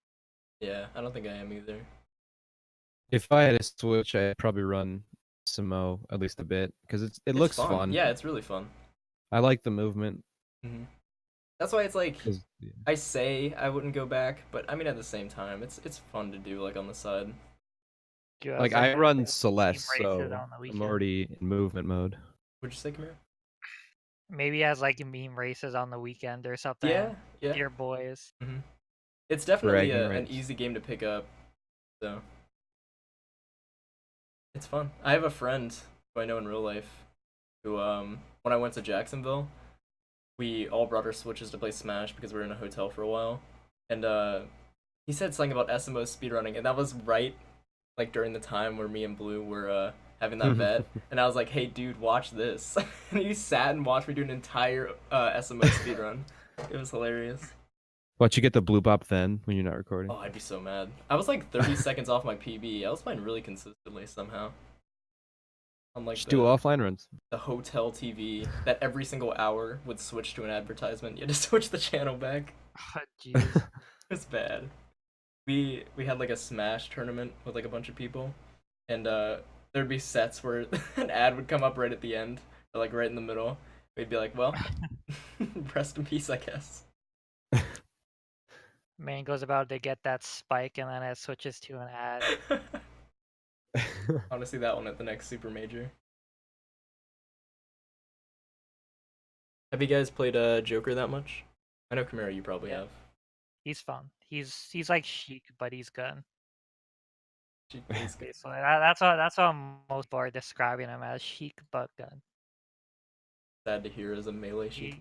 Yeah, I don't think I am either. If I had a Switch, I'd probably run Samo at least a bit because it It's looks fun. Yeah, it's really fun. I like the movement. Hmm. That's why it's like 'Cause- yeah. I say I wouldn't go back, but I mean at the same time, it's fun to do like on the side. Do you Like also I have run the Celeste, team races so on the I'm weekend? already in movement mode. Would you say, Chimera? Maybe as like meme races on the weekend or something. Yeah, yeah. Your boys. Hmm. It's definitely Bragging an rights. easy game to pick up, so it's fun. I have a friend who I know in real life who when I went to Jacksonville, we all brought our Switches to play Smash because we were in a hotel for a while, and he said something about SMO speedrunning, and that was right like during the time where me and Blue were having that bet, and I was like, "Hey, dude, watch this," and he sat and watched me do an entire SMO speedrun. It was hilarious. But you get the blue bop then when you're not recording. Oh, I'd be so mad. I was like 30 seconds off my PB. I was playing really consistently somehow. Unlike Just do offline runs. the hotel TV that every single hour would switch to an advertisement. You had to switch the channel back. Oh, jeez. It's bad. We had like a Smash tournament with like a bunch of people, and there'd be sets where an ad would come up right at the end, or like right in the middle. We'd be like, well, rest in peace, I guess. Mango's about to get that spike and then it switches to an ad. I want to see that one at the next Super Major. Have you guys played Joker that much? I know Chimera, you probably Yeah. have. He's fun. He's like chic, but he's good. He's good. Basically, that's what most people are describing him as, chic but good. Sad to hear as a melee shooter.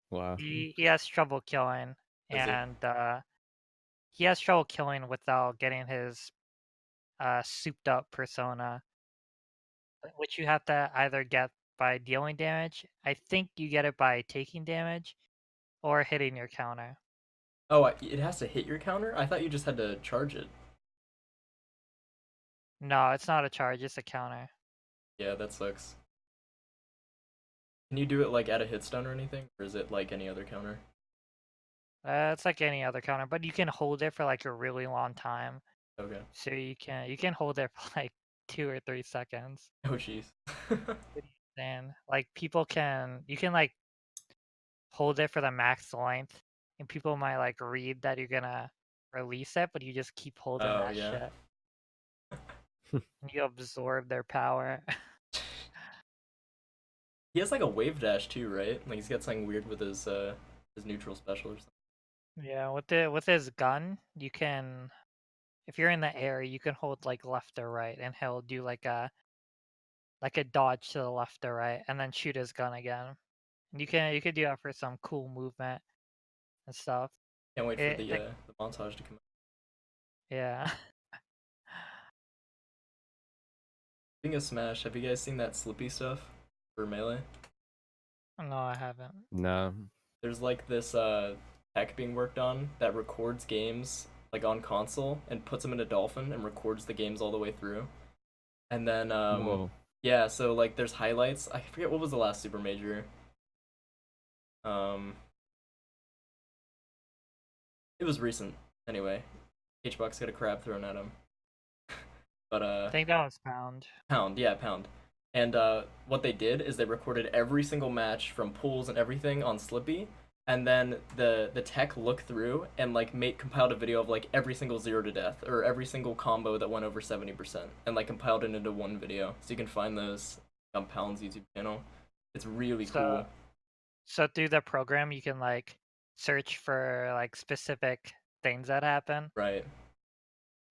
Wow. He has trouble killing, Does he? and he has trouble killing without getting his souped up persona, which you have to either get by dealing damage. I think you get it by taking damage, or hitting your counter. Oh, it has to hit your counter? I thought you just had to charge it. No, it's not a charge, it's a counter. Yeah, that sucks. Can you do it like at a hit stun or anything? Or is it like any other counter? It's like any other counter, but you can hold it for like a really long time. Okay. So you can hold it for like 2 or 3 seconds. Oh jeez. And like you can like hold it for the max length and people might like read that you're gonna release it, but you just keep holding Oh, that yeah. shit. And you absorb their power. He has like a wave dash too, right? Like he's got something weird with his neutral special or something. Yeah, with his gun, you can, if you're in the air, you can hold like left or right, and he'll do like a dodge to the left or right, and then shoot his gun again. And you could do that for some cool movement and stuff. Can't wait for It, the like, montage to come out. yeah. Speaking of Smash, have you guys seen that Slippy stuff for Melee? No, I haven't. No. There's like this tech being worked on that records games like on console and puts them in a Dolphin and records the games all the way through. And then Whoa. yeah, so like there's highlights. I forget what was the last Super Major. It was recent anyway. HBox got a crab thrown at him. But I think that was Pound. Pound, yeah, Pound. And what they did is they recorded every single match from pools and everything on Slippy, and then the tech looked through and like compiled a video of like every single 0 to death or every single combo that went over 70%, and like compiled it into one video. So you can find those on Pound's YouTube channel. It's really cool. So through the program, you can like search for like specific things that happen. Right.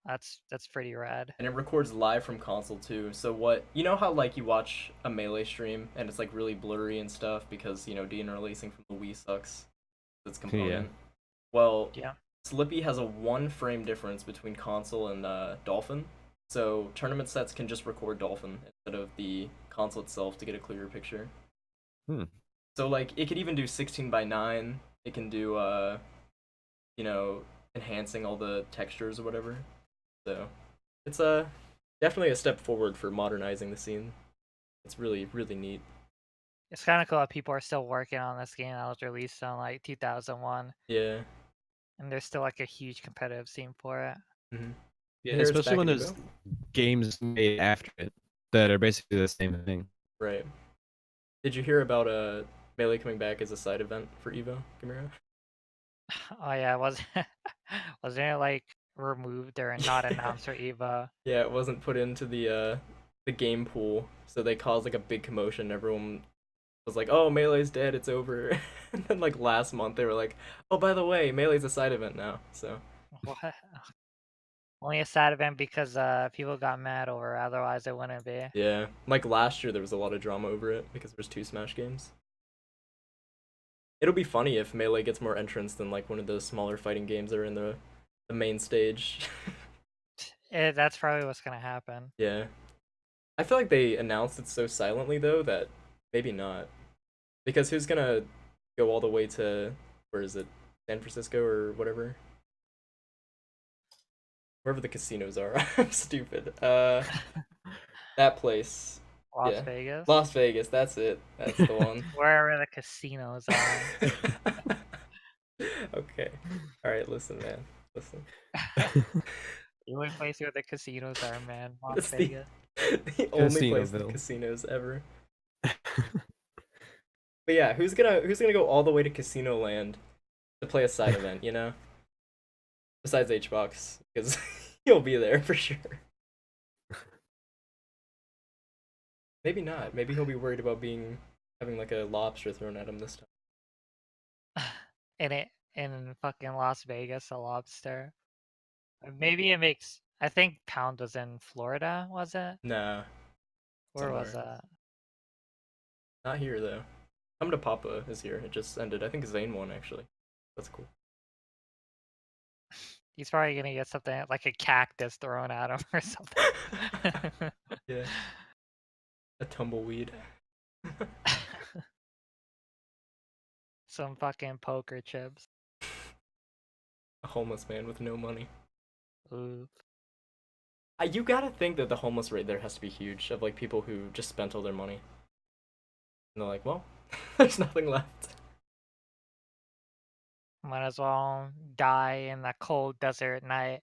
That's pretty rad. And it records live from console too. So what, you know how like you watch a Melee stream and it's like really blurry and stuff because, you know, de-interlacing from the Wii sucks its component. Yeah. Well, Yeah. Slippy has a 1 frame difference between console and Dolphin. So tournament sets can just record Dolphin instead of the console itself to get a clearer picture. So like it could even do 16:9. It can do you know, enhancing all the textures or whatever. So it's definitely a step forward for modernizing the scene. It's really, really neat. It's kind of cool that people are still working on this game that was released in like 2001, Yeah. and there's still like a huge competitive scene for it. Mm-hmm. Yeah, especially when there's games made after it that are basically the same thing. Right. Did you hear about Melee coming back as a side event for Evo, Gamera? Oh yeah, wasn't it like removed or not announced for Evo? Yeah, it wasn't put into the game pool, so they caused like a big commotion. Everyone was like, "Oh, Melee's dead, it's over." And then like last month they were like, "Oh, by the way, Melee's a side event now." So What? Only a side event because people got mad over it, otherwise it wouldn't be. yeah, like last year there was a lot of drama over it because there's 2 Smash games. It'll be funny if Melee gets more entrants than like one of those smaller fighting games that are in the main stage. That's probably what's gonna happen. Yeah. I feel like they announced it so silently though that maybe not. Because who's gonna go all the way to, where is it, San Francisco or whatever? Wherever the casinos are. I'm stupid. That place. Las Yeah. Vegas? Las Vegas, that's it. That's the one. Wherever the casinos are. Okay. Alright, listen, man. Listen. The only place where the casinos are, man. Las That's Vegas. The only place with Casinoville. casinos ever. But yeah, who's gonna go all the way to Casino Land to play a side event, you know? Besides HBox, because he'll be there for sure. Maybe not. Maybe he'll be worried about having like a lobster thrown at him this time. In fucking Las Vegas, a lobster. Maybe it makes. I think Pound was in Florida, was it? Nah, Where was somewhere. that? Not here though. Come to Papa is here. It just ended. I think Zane won actually. That's cool. He's probably gonna get something like a cactus thrown at him or something. Yeah. A tumbleweed. Some fucking poker chips. A homeless man with no money. Ooh. You gotta think that the homeless rate there has to be huge, of like people who just spent all their money. And they're like, well, there's nothing left. Might as well die in the cold desert night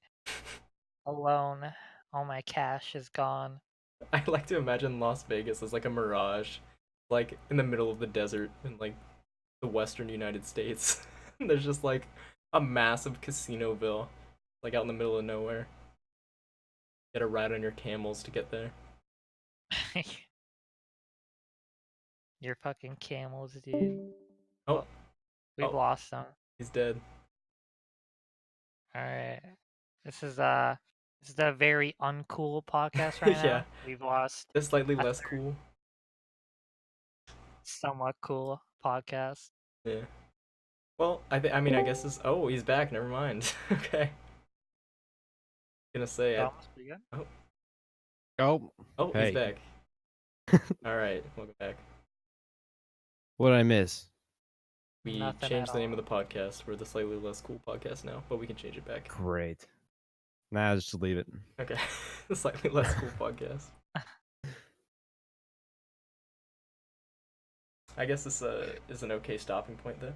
alone. All my cash is gone. I like to imagine Las Vegas as like a mirage, like in the middle of the desert in like the western United States. There's just like a massive Casinoville, like out in the middle of nowhere. You gotta ride on your camels to get there. Your fucking camels, dude. Oh, We've oh. lost them. he's dead. Alright. This is a very uncool podcast right Yeah. now. We've lost Just slightly a less cool. somewhat cool podcast. Yeah. Well, I mean, I guess this. Oh, he's back. Never mind. Okay. Gonna say That it. was pretty good. Oh, Oh, hey. he's back. All right, welcome back. What did I miss? We Nothing changed at the name all. of the podcast. We're the slightly less cool podcast now, but we can change it back. Great. Nah, just leave it. Okay, the slightly less cool podcast. I guess this is an okay stopping point though.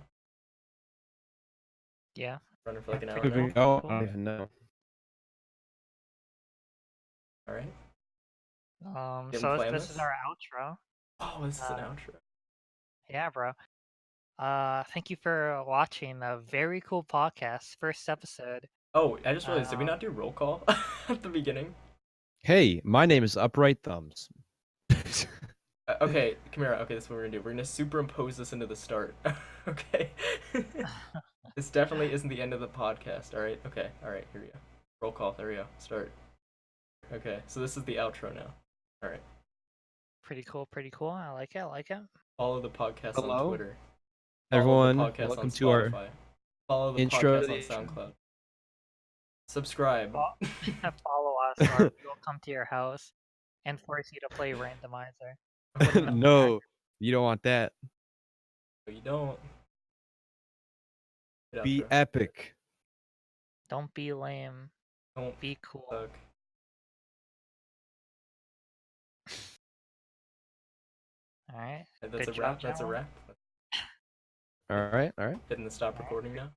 Yeah. Running for like an hour Could now. we- Oh, I Cool. don't even know. All right. Didn't So plan this is this? our outro. Oh, this is an outro. Yeah, bro. Thank you for watching a very cool podcast. First episode. Oh, I just realized, did we not do roll call at the beginning? Hey, my name is Upright Thumbs. Okay, Kamira. Okay, this is what we're gonna do. We're gonna superimpose this into the start. Okay. This definitely isn't the end of the podcast. All right. Okay. All right. Here we go. Roll call. There we go. Start. Okay. So this is the outro now. All right. Pretty cool, pretty cool. I like it, I like it. Follow the podcast on Hello? Twitter. Everyone, Follow the podcast welcome on to our Spotify. Follow the intro. podcast on SoundCloud. Subscribe. Follow us, or we'll come to your house and force you to play randomizer. Put 'em in a No, you don't want that. No, you don't. Good Be outro. epic. Don't be lame. Don't Be cool. suck. All right. That's Good a wrap. job, That's a gentlemen. wrap. All right, all right. Hitting the stop Alright. recording now.